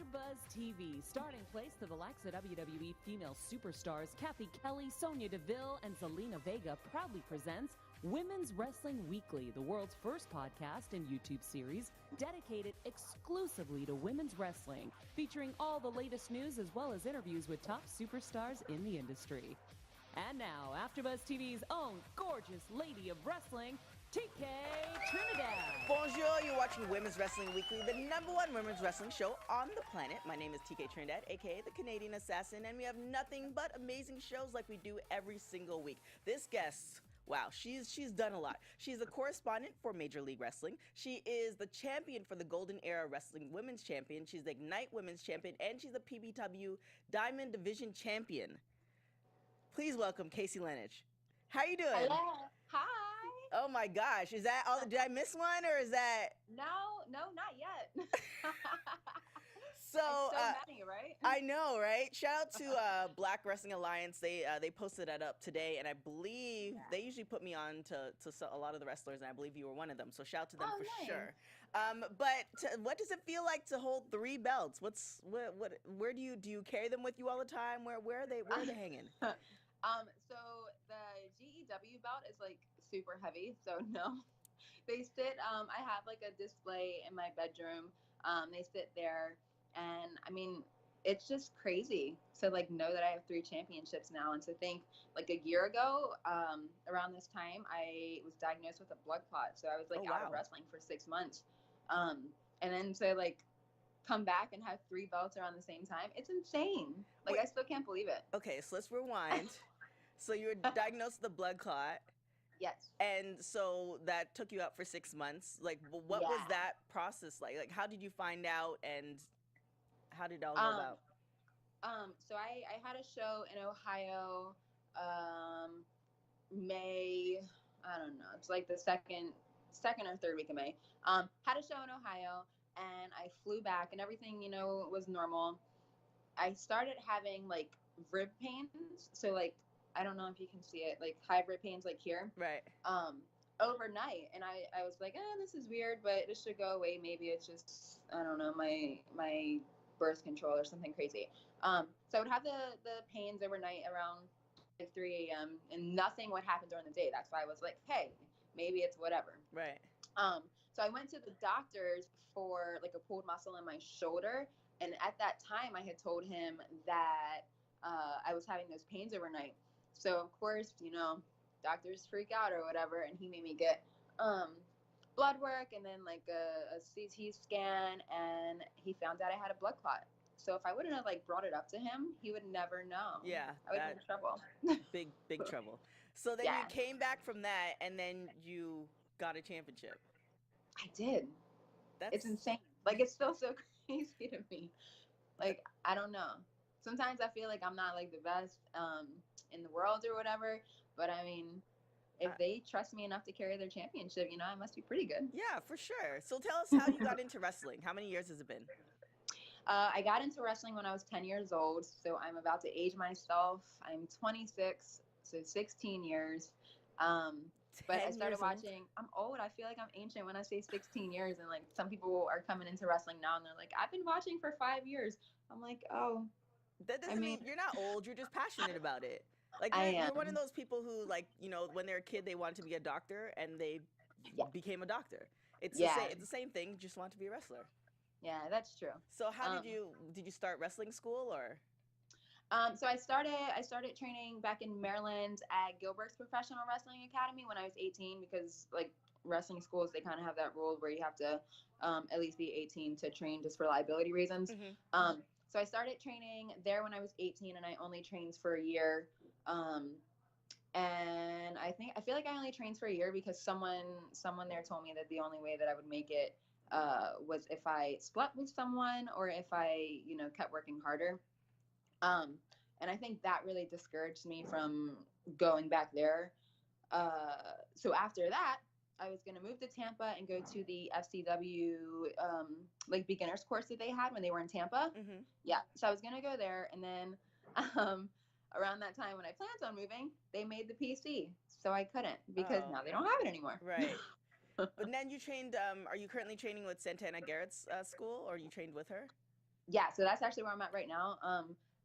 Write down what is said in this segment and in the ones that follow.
AfterBuzz TV, starting place to the likes of WWE female superstars Cathy, Kelley, Sonya, Deville, and Zelina Vega proudly presents Women's Wrestling Weekly, the world's first podcast and YouTube series dedicated exclusively to women's wrestling, featuring all the latest news as well as interviews with top superstars in the industry. And now, AfterBuzz TV's own gorgeous lady of wrestling, TK Trinidad. Bonjour, you're watching Women's Wrestling Weekly, the #1 women's wrestling show on the planet. My name is TK Trinidad, aka the Canadian Assassin, and we have nothing but amazing shows like we do every single week. This guest, wow, she's done a lot. She's a correspondent for Major League Wrestling. She is the champion for the Golden Era Wrestling Women's Champion. She's the Ignite Women's Champion, and she's the PBW Diamond Division Champion. Please welcome Kaci Lennox. How you doing? Hello. Hi. Oh my gosh, is that all? Did I miss one, or is that? No, not yet. So many, right? I know, right? Shout out to Black Wrestling Alliance. They posted that up today, and I believe they usually put me on to a lot of the wrestlers, and I believe you were one of them. So shout out to them nice. Sure. But what does it feel like to hold 3 belts? Where do you carry them with you all the time? Where are they hanging? So the GEW belt is like super heavy. So no, they sit. I have like a display in my bedroom. They sit there, and I mean, it's just crazy to like know that I have 3 championships now, and to think like a year ago, around this time, I was diagnosed with a blood clot. So I was like out of wrestling for 6 months, and then to like come back and have 3 belts around the same time, it's insane. Like, wait, I still can't believe it. Okay, so let's rewind. So you were diagnosed with a blood clot. Yes. And so that took you out for 6 months. Like, what was that process like? Like, how did you find out, and how did it all go about? So I had a show in Ohio, May, I don't know, it's like the second or third week of May. Had a show in Ohio, and I flew back, and everything, was normal. I started having like rib pains. So like, I don't know if you can see it, like high rib pains like here. Right. Overnight. And I was like, this is weird, but this should go away. Maybe it's just, I don't know, my birth control or something crazy. So I would have the pains overnight around like 3 a.m. and nothing would happen during the day. That's why I was like, hey, maybe it's whatever. Right. So I went to the doctors for like a pulled muscle in my shoulder. And at that time I had told him that I was having those pains overnight. So of course, doctors freak out or whatever. And he made me get blood work and then like a CT scan, and he found out I had a blood clot. So if I wouldn't have like brought it up to him, he would never know. Yeah. I would have in trouble. Big trouble. So then you came back from that, and then you got a championship. I did. It's insane. Like, it's still so crazy to me. Like, I don't know. Sometimes I feel like I'm not like the best in the world or whatever, but I mean, if they trust me enough to carry their championship, I must be pretty good. Yeah, for sure. So tell us how you got into wrestling. How many years has it been? I got into wrestling when I was 10 years old, so I'm about to age myself. I'm 26, so 16 years. But I started watching. I'm old. I feel like I'm ancient when I say 16 years, and like some people are coming into wrestling now, and they're like, I've been watching for 5 years. I'm like, oh. That doesn't mean you're not old. You're just passionate about it. Like, you're one of those people who, like, when they're a kid, they wanted to be a doctor, and they became a doctor. It's the same thing. You just want to be a wrestler. Yeah, that's true. So how did you start wrestling school, or? So I started training back in Maryland at Gilbert's Professional Wrestling Academy when I was 18, because like wrestling schools, they kind of have that rule where you have to at least be 18 to train, just for liability reasons. Mm-hmm. So I started training there when I was 18, and I only trained for a year. And I feel like I only trained for a year because someone there told me that the only way that I would make it was if I split with someone, or if I, kept working harder. And I think that really discouraged me from going back there. So after that, I was going to move to Tampa and go to the FCW, like beginners course that they had when they were in Tampa. Mm-hmm. Yeah. So I was going to go there. And then, around that time when I planned on moving, they made the PC. So I couldn't, because now they don't have it anymore. Right. But then you trained, are you currently training with Santana Garrett's school, or you trained with her? Yeah, so that's actually where I'm at right now.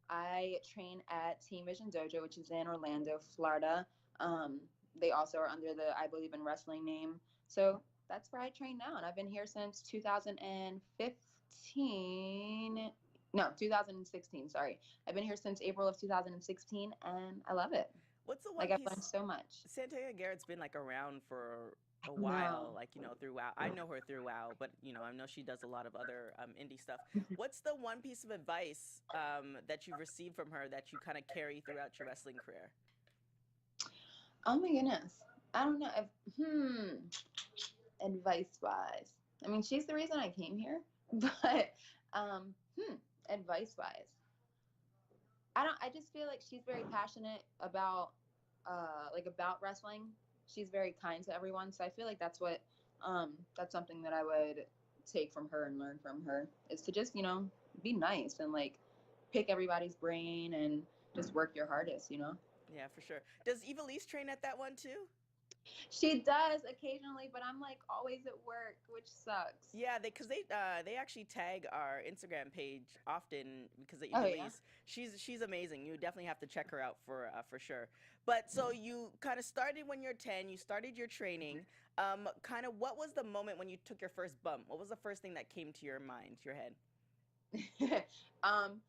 I train at Team Vision Dojo, which is in Orlando, Florida. Um, they also are under the I Believe in Wrestling name. So that's where I train now, and I've been here since 2015. No, 2016. Sorry, I've been here since April of 2016, and I love it. What's the one Like I've learned piece? so much. Santana Garrett's been like around for a while, No. like through WoW. I know her through WoW, but I know she does a lot of other indie stuff. What's the one piece of advice that you've received from her that you kind of carry throughout your wrestling career? Oh my goodness. I don't know if advice wise. I mean, she's the reason I came here, but um advice wise. I just feel like she's very passionate about about wrestling. She's very kind to everyone, so I feel like that's something that I would take from her and learn from her is to just, be nice and like pick everybody's brain and just work your hardest. Yeah, for sure. Does Evilise train at that one too? She does occasionally, but I'm like always at work, which sucks. Yeah, they actually tag our Instagram page often because of Oh Evilise. yeah. She's amazing. You definitely have to check her out for sure. But so you kind of started when you're 10. You started your training. Kind of what was the moment when you took your first bump? What was the first thing that came to your mind, your head? um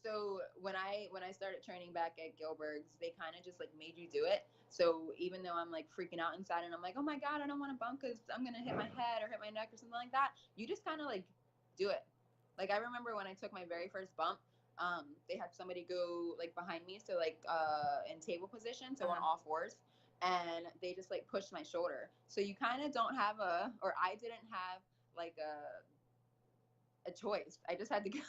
so when I started training back at Gilbert's, they kind of just like made you do it. So even though I'm like freaking out inside and I'm like, oh my god, I don't want to bump because I'm gonna hit my head or hit my neck or something like that, you just kind of like do it. Like I remember when I took my very first bump, they had somebody go like behind me, so like in table position, so on all fours, and they just like pushed my shoulder. So you kind of don't have or I didn't have like a choice. I just had to go.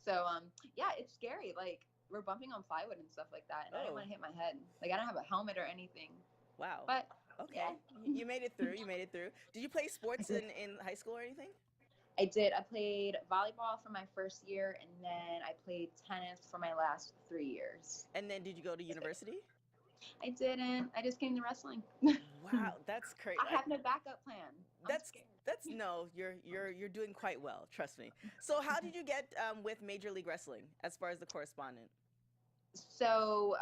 So yeah, it's scary. Like we're bumping on plywood and stuff like that, and I didn't want to hit my head. Like I don't have a helmet or anything. Wow. But Okay. yeah. You made it through. You made it through. Did you play sports in high school or anything? I did. I played volleyball for my first year, and then I played tennis for my last 3 years. And then did you go to university? I didn't. I just came to wrestling. Wow, that's crazy. I have no backup plan. I'm scared. That's no, you're doing quite well. Trust me. So how did you get with Major League Wrestling as far as the correspondent? So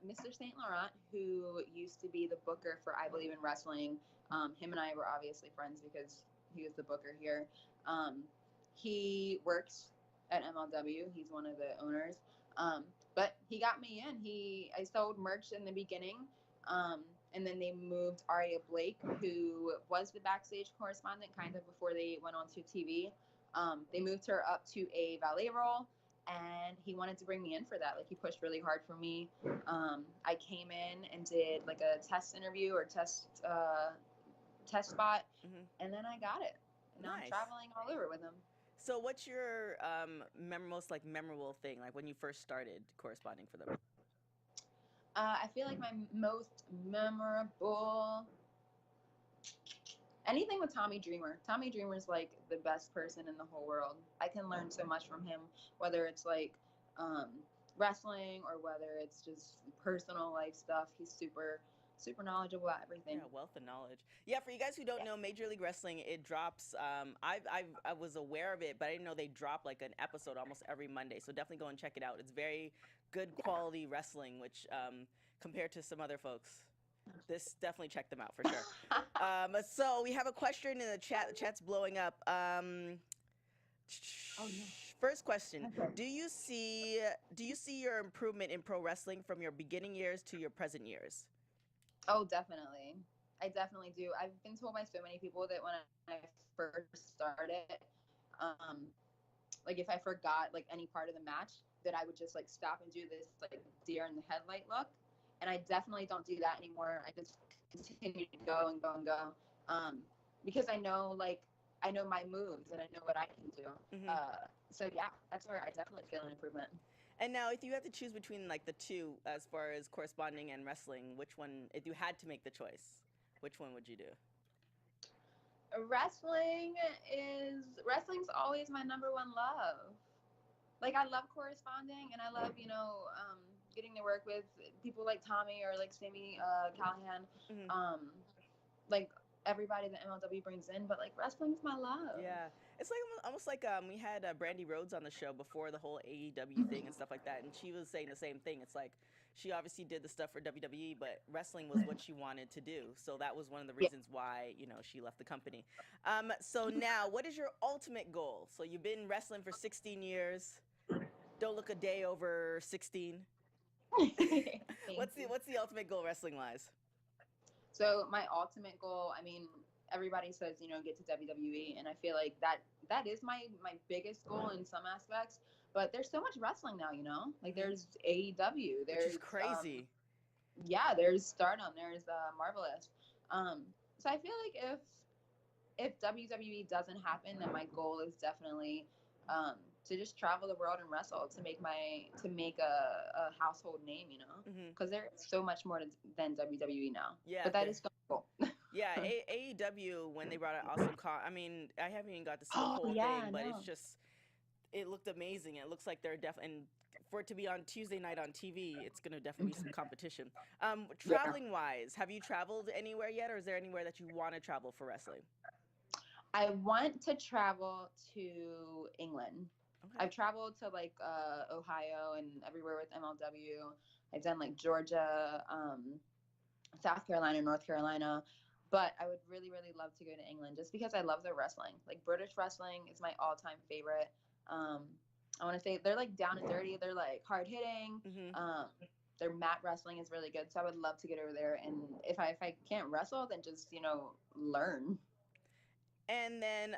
Mr. Saint Laurent, who used to be the booker for I Believe in Wrestling, him and I were obviously friends because he was the booker here. He works at MLW. He's one of the owners. But he got me in. I sold merch in the beginning. And then they moved Aria Blake, who was the backstage correspondent kind of before they went on to TV. They moved her up to a valet role, and he wanted to bring me in for that. Like he pushed really hard for me. I came in and did like a test interview or test spot, and then I got it. And now I'm traveling all over with him. So what's your most like memorable thing, like when you first started corresponding for them? I feel like my most memorable, anything with Tommy Dreamer. Tommy Dreamer's like the best person in the whole world. I can learn so much from him, whether it's like wrestling or whether it's just personal life stuff. He's super knowledgeable about everything. Yeah, wealth of knowledge. Yeah, for you guys who don't know, Major League Wrestling, it drops. I was aware of it, but I didn't know they drop like an episode almost every Monday. So definitely go and check it out. It's very good quality wrestling, which compared to some other folks, this definitely check them out for sure. So we have a question in the chat. The chat's blowing up. Oh, no. First question: Okay. Do you see your improvement in pro wrestling from your beginning years to your present years? Oh, definitely. I definitely do. I've been told by so many people that when I first started, like if I forgot like any part of the match, that I would just like stop and do this like deer in the headlight look. And I definitely don't do that anymore. I just continue to go and go and go. Because I know my moves and I know what I can do. So yeah, that's where I definitely feel an improvement. And now, if you had to choose between like the two, as far as corresponding and wrestling, which one, if you had to make the choice, which one would you do? Wrestling's always my number one love. Like I love corresponding and I love, getting to work with people like Tommy or like Sammy Callahan. Like everybody that MLW brings in, but like wrestling's my love. Yeah. It's like almost like we had Brandy Rhodes on the show before the whole AEW thing and stuff like that, and she was saying the same thing. It's like she obviously did the stuff for WWE, but wrestling was what she wanted to do. So that was one of the Yeah. reasons why she left the company. So now, what is your ultimate goal? So you've been wrestling for 16 years. Don't look a day over 16. What's the ultimate goal wrestling wise? So my ultimate goal, I mean, everybody says, get to WWE, and I feel like that is my biggest goal in some aspects. But there's so much wrestling now, like there's AEW, there's Which is crazy. There's Stardom, there's Marvelous. So I feel like if WWE doesn't happen, then my goal is definitely to just travel the world and wrestle, to make a household name, because there's so much more than WWE now. Yeah, but that is cool. Yeah, AEW, when they brought out Awesome I mean, I haven't even got to see the whole thing, but it's just, it looked amazing. It looks like they're definitely, and for it to be on Tuesday night on TV, it's going to definitely be some competition. Traveling wise, have you traveled anywhere yet, or is there anywhere that you want to travel for wrestling? I want to travel to England. Okay. I've traveled to like Ohio and everywhere with MLW. I've done like Georgia, South Carolina, North Carolina. But I would really, really love to go to England just because I love their wrestling. Like British wrestling is my all-time favorite. I want to say they're like down and dirty. They're like hard hitting. Their mat wrestling is really good. So I would love to get over there. And if I can't wrestle, then just, learn. And then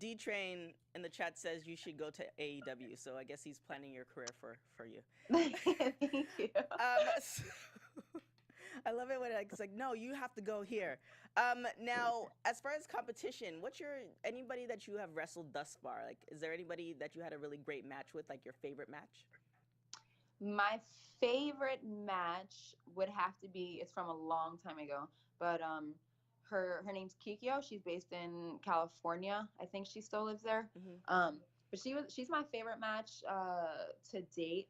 D-Train in the chat says you should go to AEW. So I guess he's planning your career for you. Thank you. I love it when it's like, no, you have to go here. Now, as far as competition, anybody that you have wrestled thus far? Like, is there anybody that you had a really great match with, like your favorite match? My favorite match would have to be, it's from a long time ago, but her name's Kikyo. She's based in California. I think she still lives there. But she's my favorite match to date.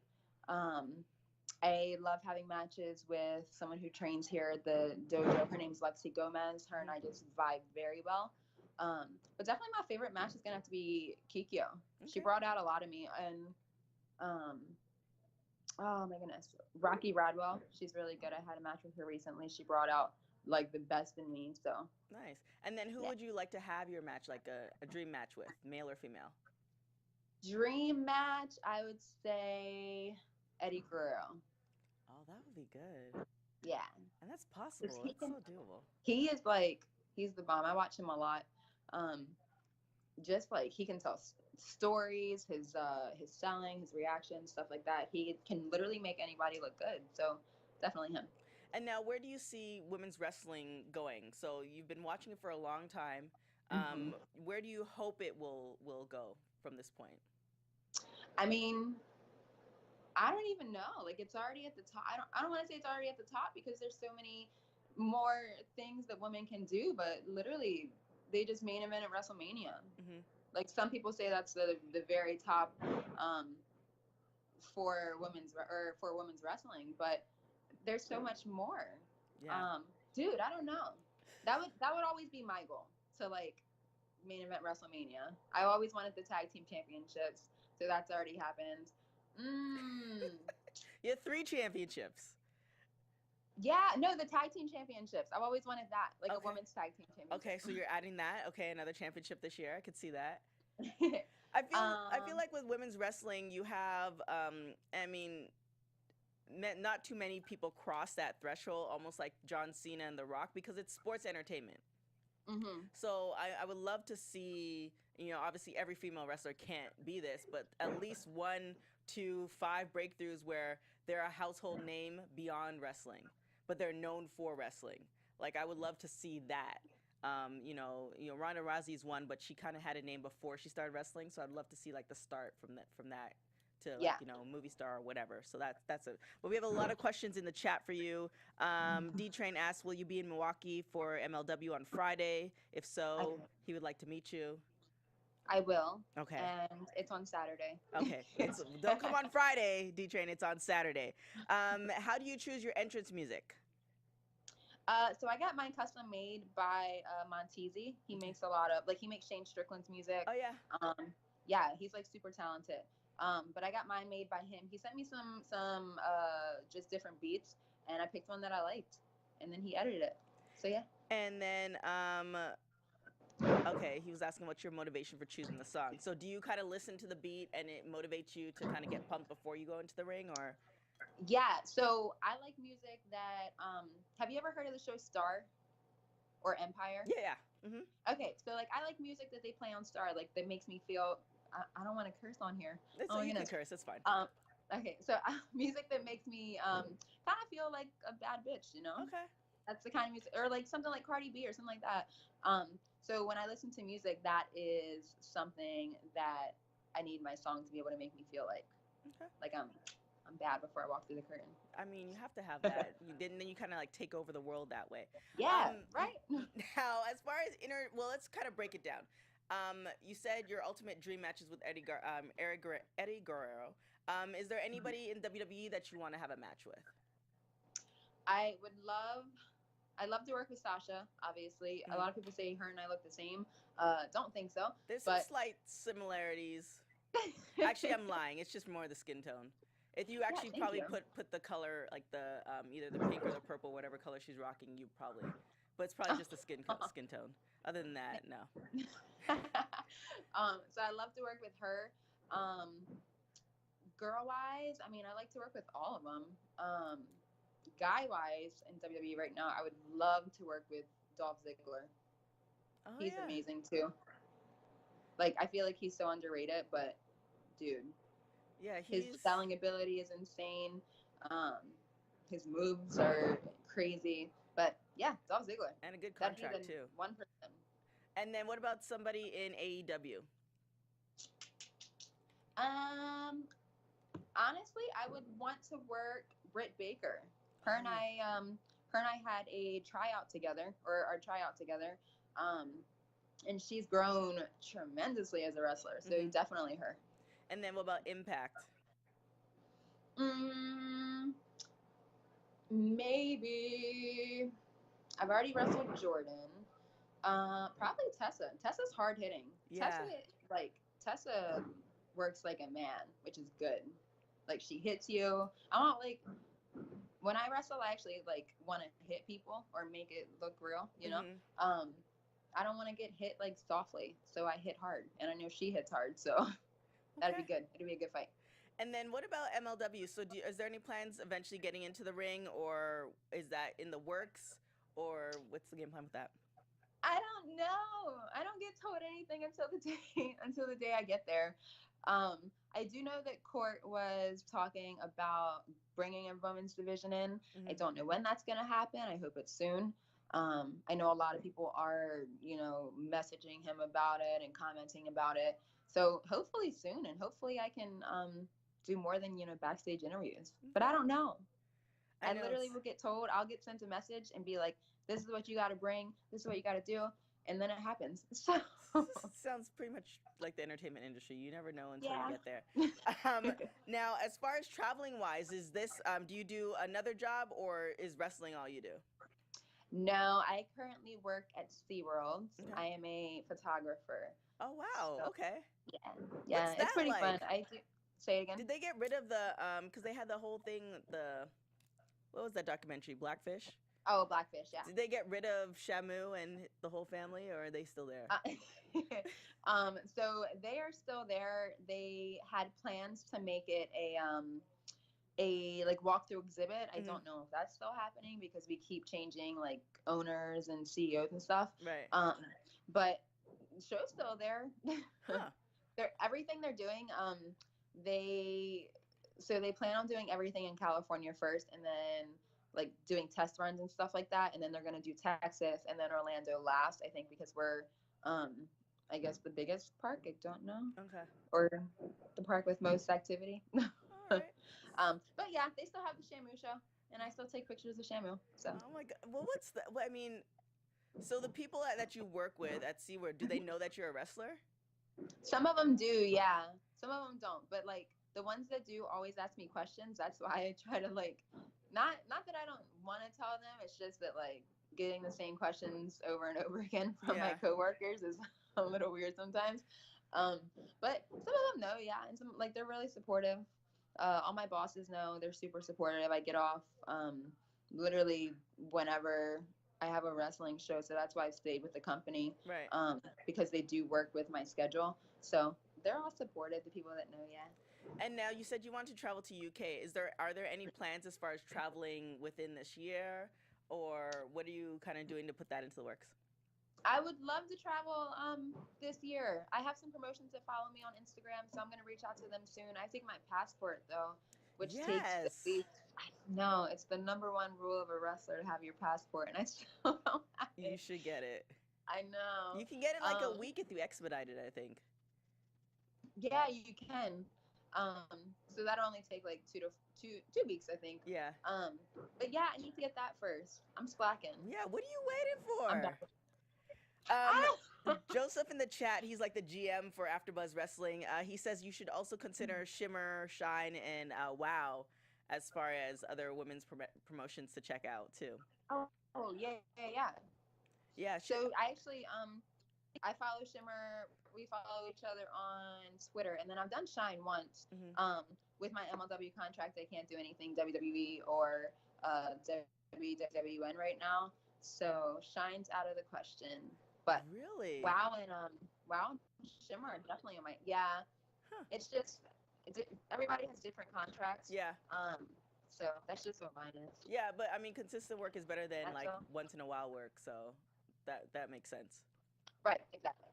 I love having matches with someone who trains here at the dojo. Her name's Lexi Gomez. Her and I just vibe very well. But definitely my favorite match is gonna have to be Kikyo. Okay. She brought out a lot of me, and oh my goodness, Rocky Radwell. She's really good. I had a match with her recently. She brought out like the best in me. So nice. And then who would you like to have your match, like a dream match with, male or female? Dream match, I would say Eddie Guerrero. Oh, that would be good. Yeah. And that's possible. It's so doable. He's the bomb. I watch him a lot. Just like he can tell stories, his selling, his reactions, stuff like that. He can literally make anybody look good. So definitely him. And now, where do you see women's wrestling going? So you've been watching it for a long time. Where do you hope it will go from this point? I mean, I don't even know. Like, it's already at the top. I don't want to say it's already at the top because there's so many more things that women can do, but literally they just main event at WrestleMania. Like, some people say that's the very top for women's wrestling, but there's so much more. Yeah. Dude, I don't know. That would always be my goal, to like main event WrestleMania. I always wanted the tag team championships, so that's already happened. You have 3 championships. Yeah, no, the tag team championships. I've always wanted that, like a women's tag team championship. Okay, so you're adding that. Okay, another championship this year. I could see that. I feel like with women's wrestling, you have, I mean, not too many people cross that threshold, almost like John Cena and The Rock, because it's sports entertainment. So I would love to see, obviously every female wrestler can't be this, but at least 1 to 5 breakthroughs where they're a household name beyond wrestling, but they're known for wrestling. Like, I would love to see that. Ronda Rousey's one, but she kind of had a name before she started wrestling, so I'd love to see like the start from that to movie star or whatever. So that's it. But we have a lot of questions in the chat for you. D-Train asks, will you be in Milwaukee for MLW on Friday? If so, he would like to meet you. I will. Okay. And it's on Saturday. Okay. Don't come on Friday, D-Train. It's on Saturday. How do you choose your entrance music? So I got mine custom made by Montezi. He makes a lot of he makes Shane Strickland's music. Oh yeah. Yeah, he's like super talented. But I got mine made by him. He sent me some just different beats, and I picked one that I liked, and then he edited it. So yeah. And then okay, he was asking what's your motivation for choosing the song. So do you kind of listen to the beat and it motivates you to kind of get pumped before you go into the ring, or? Yeah, so I like music that have you ever heard of the show Star or Empire? Yeah. Mm-hmm. Okay, so like I like music that they play on Star, like that makes me feel I don't want to curse on here. You can curse, it's fine. Okay, so music that makes me kind of feel like a bad bitch, you know? Okay. That's the kind of music, or like something like Cardi B or something like that. So when I listen to music, that is something that I need my song to be able to make me feel like, I'm bad before I walk through the curtain. I mean, you have to have that. Then you kind of like take over the world that way. Yeah, right. Now, as far as let's kind of break it down. You said your ultimate dream matches with Eddie Guerrero. Is there anybody in WWE that you want to have a match with? I'd love to work with Sasha, obviously. A lot of people say her and I look the same. Don't think so. There's some slight similarities. Actually, I'm lying. It's just more the skin tone. If you actually put the color, like the either the pink or the purple, whatever color she's rocking, you probably. But it's probably just the skin tone. Other than that, no. So I love to work with her. Girl-wise, I mean, I like to work with all of them. Guy-wise, in WWE right now, I would love to work with Dolph Ziggler. Oh, he's amazing too. Like, I feel like he's so underrated, but dude, yeah, his selling ability is insane. His moves are crazy, but yeah, Dolph Ziggler and a good contract too. One person. And then what about somebody in AEW? Honestly, I would want to work Britt Baker. Her and I had a tryout together, or our tryout together. And she's grown tremendously as a wrestler. So definitely her. And then what about Impact? Maybe I've already wrestled Jordan. Probably Tessa. Tessa's hard hitting. Yeah. Tessa works like a man, which is good. Like, she hits you. I want, like, when I wrestle, I actually like want to hit people or make it look real, you know. I don't want to get hit like softly, so I hit hard, and I know she hits hard, so that'd be good. It'd be a good fight. And then what about MLW? So is there any plans eventually getting into the ring, or is that in the works, or what's the game plan with that? I don't know. I don't get told anything until the day I get there. I do know that Court was talking about bringing a women's division in. I don't know when that's going to happen. I hope it's soon. I know a lot of people are, messaging him about it and commenting about it. So hopefully soon, and hopefully I can do more than, backstage interviews. But I don't know. I literally will get told, I'll get sent a message and be like, this is what you got to bring. This is what you got to do. And then it happens. So sounds pretty much like the entertainment industry. You never know until you get there. Now, as far as traveling wise, is this, do you do another job, or is wrestling all you do? No, I currently work at SeaWorld. I am a photographer. Oh, wow. So, okay. Yeah, it's pretty fun. I do. Say it again. Did they get rid of the, because they had the whole thing, what was that documentary, Blackfish? Oh, Blackfish, yeah. Did they get rid of Shamu and the whole family, or are they still there? So they are still there. They had plans to make it a like walkthrough exhibit. I don't know if that's still happening because we keep changing like owners and CEOs and stuff. Right. But the show's still there. Huh. Everything they're doing. They plan on doing everything in California first, and then like doing test runs and stuff like that, and then they're going to do Texas and then Orlando last, I think, because we're I guess the biggest park. I don't know. Okay. Or the park with most activity. All right. But yeah, they still have the Shamu show, and I still take pictures of Shamu. So. Oh my God. Well, what's that? Well, I mean, so the people that you work with at SeaWorld, do they know that you're a wrestler? Some of them do, yeah. Some of them don't, but like the ones that do always ask me questions. That's why I try to like, not that I don't want to tell them. It's just that like getting the same questions over and over again from my Yeah. coworkers is a little weird sometimes. But some of them know, yeah, and some like they're really supportive. All my bosses know, they're super supportive. I get off literally whenever I have a wrestling show, so that's why I've stayed with the company. Right. Because they do work with my schedule, so they're all supportive. The people that know, yeah. And now you said you want to travel to UK. Are there any plans as far as traveling within this year, or what are you kind of doing to put that into the works? I would love to travel this year. I have some promotions that follow me on Instagram, so I'm gonna reach out to them soon. I take my passport though, which takes at Yes. least no, it's the number one rule of a wrestler to have your passport, and I still don't have You it. should get it. I know. You can get it in like a week if you expedite it, I think. Yeah, you can. So that'll only take like 2 weeks, I think. Yeah. But yeah, I need to get that first. I'm slacking. Yeah, what are you waiting I'm for? back. Joseph in the chat, he's like the GM for AfterBuzz Wrestling. He says you should also consider Shimmer, Shine, and WoW as far as other women's promotions to check out too. Oh yeah. Yeah. So I actually I follow Shimmer. We follow each other on Twitter, and then I've done Shine once. Mhm. With my MLW contract, I can't do anything WWE or WWN right now, so Shine's out of the question. But Really? WoW and Shimmer are definitely on my Huh. It's just everybody has different contracts. Yeah. So that's just what mine is. Yeah, but I mean, consistent work is better than That's like all. once in a while work, so that makes sense. Right. Exactly.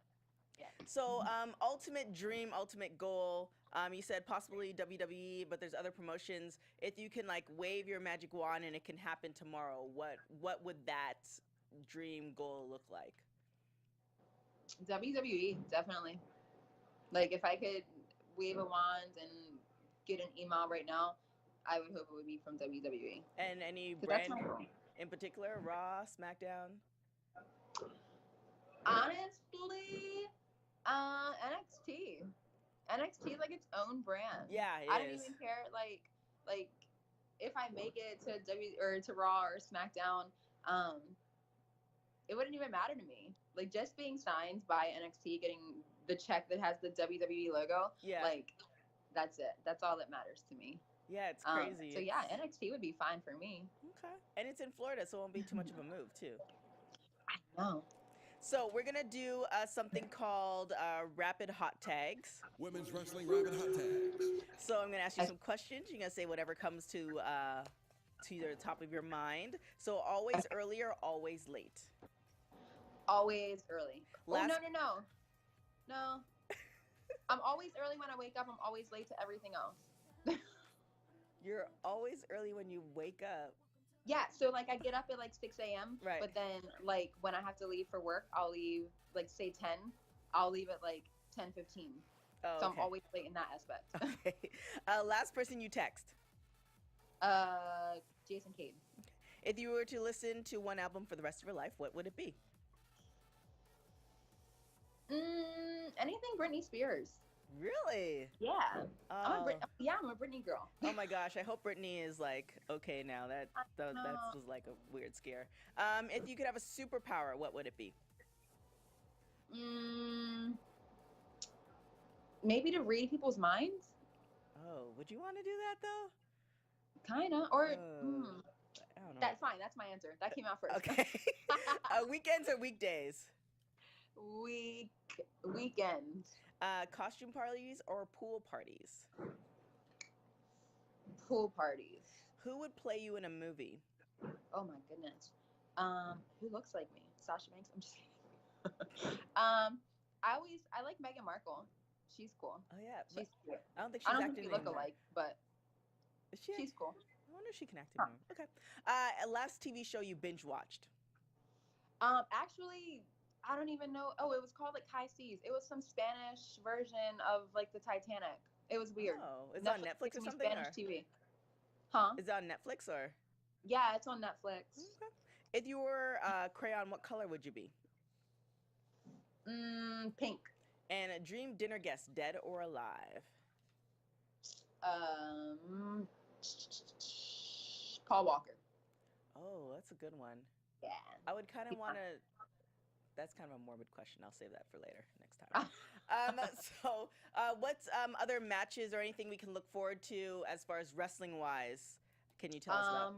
Yeah. So, ultimate dream, ultimate goal. You said possibly WWE, but there's other promotions. If you can like wave your magic wand and it can happen tomorrow, what would that dream goal look like? WWE, definitely. Like if I could wave a wand and get an email right now, I would hope it would be from WWE. And any 'Cause that's brand my goal. in particular, Raw, SmackDown? Honestly, NXT. NXT is like its own brand. Yeah, it I don't is. even care like if I make it to to Raw or SmackDown, it wouldn't even matter to me. Like just being signed by NXT, getting the check that has the WWE logo, Yeah. like that's it. That's all that matters to me. Yeah, it's crazy. So yeah, NXT would be fine for me. Okay. And it's in Florida, so it won't be too much of a move, too. No. So we're going to do something called Rapid Hot Tags. Women's Wrestling Rapid Hot Tags. So I'm going to ask you some questions. You're going to say whatever comes to the top of your mind. So always early or always late? Always early. Last- No. I'm always early when I wake up. I'm always late to everything else. You're always early when you wake up. Yeah, so like I get up at like 6 a.m. Right. But then like when I have to leave for work, I'll leave like say 10. I'll leave at like 10:15. Oh, So okay. I'm always late in that aspect. Okay. Last person you text. Jason Cade. If you were to listen to one album for the rest of your life, what would it be? Anything Britney Spears. Really? Yeah. Oh. I'm a Britney girl. Oh my gosh, I hope Britney is like okay now. That was like a weird scare. If you could have a superpower, what would it be? Maybe to read people's minds. Oh, would you want to do that though? Kinda. Or I don't know. that's fine. That's my answer. That came out first. Okay. Weekends or weekdays? Weekend. Costume parties or pool parties? Pool parties. Who would play you in a movie? Oh my goodness. Who looks like me? Sasha Banks. I'm just kidding. I like Meghan Markle. She's cool. Oh yeah, She's cute. I don't think I she's don't acting think we look anymore. alike, but Is she? she's cool. I wonder if she can act Huh. anymore. Okay. Last TV show you binge watched? Actually, I don't even know. Oh, it was called like High Seas. It was some Spanish version of like the Titanic. It was weird. Oh, is it on Netflix or gives me something? Spanish Or? TV. Huh? Is it on Netflix or? Yeah, it's on Netflix. Okay. If you were crayon, what color would you be? Pink. And a dream dinner guest, dead or alive? Paul Walker. Oh, that's a good one. Yeah. I would kind of want to. That's kind of a morbid question. I'll save that for later, next time. So, what's other matches or anything we can look forward to as far as wrestling wise? Can you tell us about?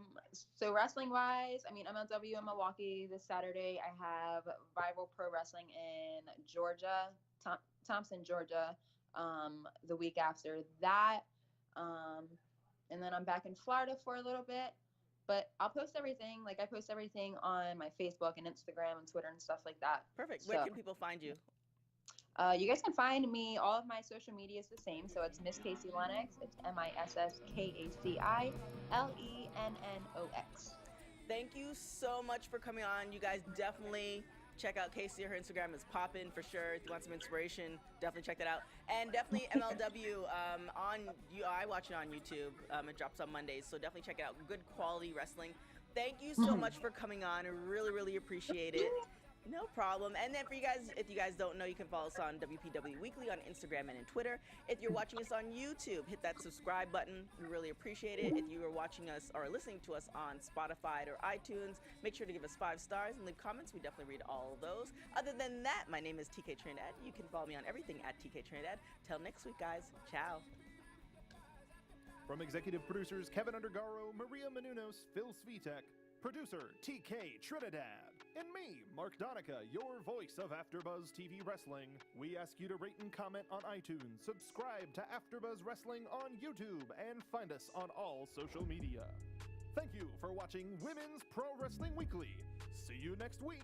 So wrestling wise, I mean, MLW in Milwaukee this Saturday. I have Viral Pro Wrestling in Georgia, Thompson, Georgia, the week after that. And then I'm back in Florida for a little bit. But I'll post everything. Like, I post everything on my Facebook and Instagram and Twitter and stuff like that. Perfect. Where can people find you? You guys can find me. All of my social media is the same. So it's Miss Kaci Lennox. It's MISSKACILENNOX. Thank you so much for coming on. You guys definitely check out Kaci. Her Instagram is poppin' for sure. If you want some inspiration, definitely check that out. And definitely MLW I watch it on YouTube. It drops on Mondays, so definitely check it out. Good quality wrestling. Thank you so much for coming on. I really, really appreciate it. No problem. And then for you guys, if you guys don't know, you can follow us on WPW Weekly on Instagram and in Twitter. If you're watching us on YouTube, hit that subscribe button. We really appreciate it. If you are watching us or listening to us on Spotify or iTunes, make sure to give us 5 stars and leave comments. We definitely read all of those. Other than that, my name is TK Trinidad. You can follow me on everything at TK Trinidad. Till next week, guys. Ciao. From executive producers Kevin Undergaro, Maria Menounos, Phil Svitek, producer TK Trinidad, and me, Mark Donica, your voice of AfterBuzz TV Wrestling. We ask you to rate and comment on iTunes, subscribe to AfterBuzz Wrestling on YouTube, and find us on all social media. Thank you for watching Women's Pro Wrestling Weekly. See you next week.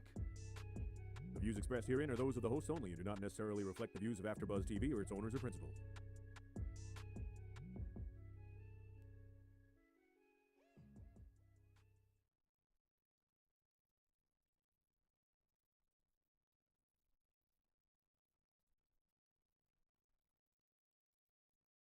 The views expressed herein are those of the hosts only and do not necessarily reflect the views of AfterBuzz TV or its owners or principals.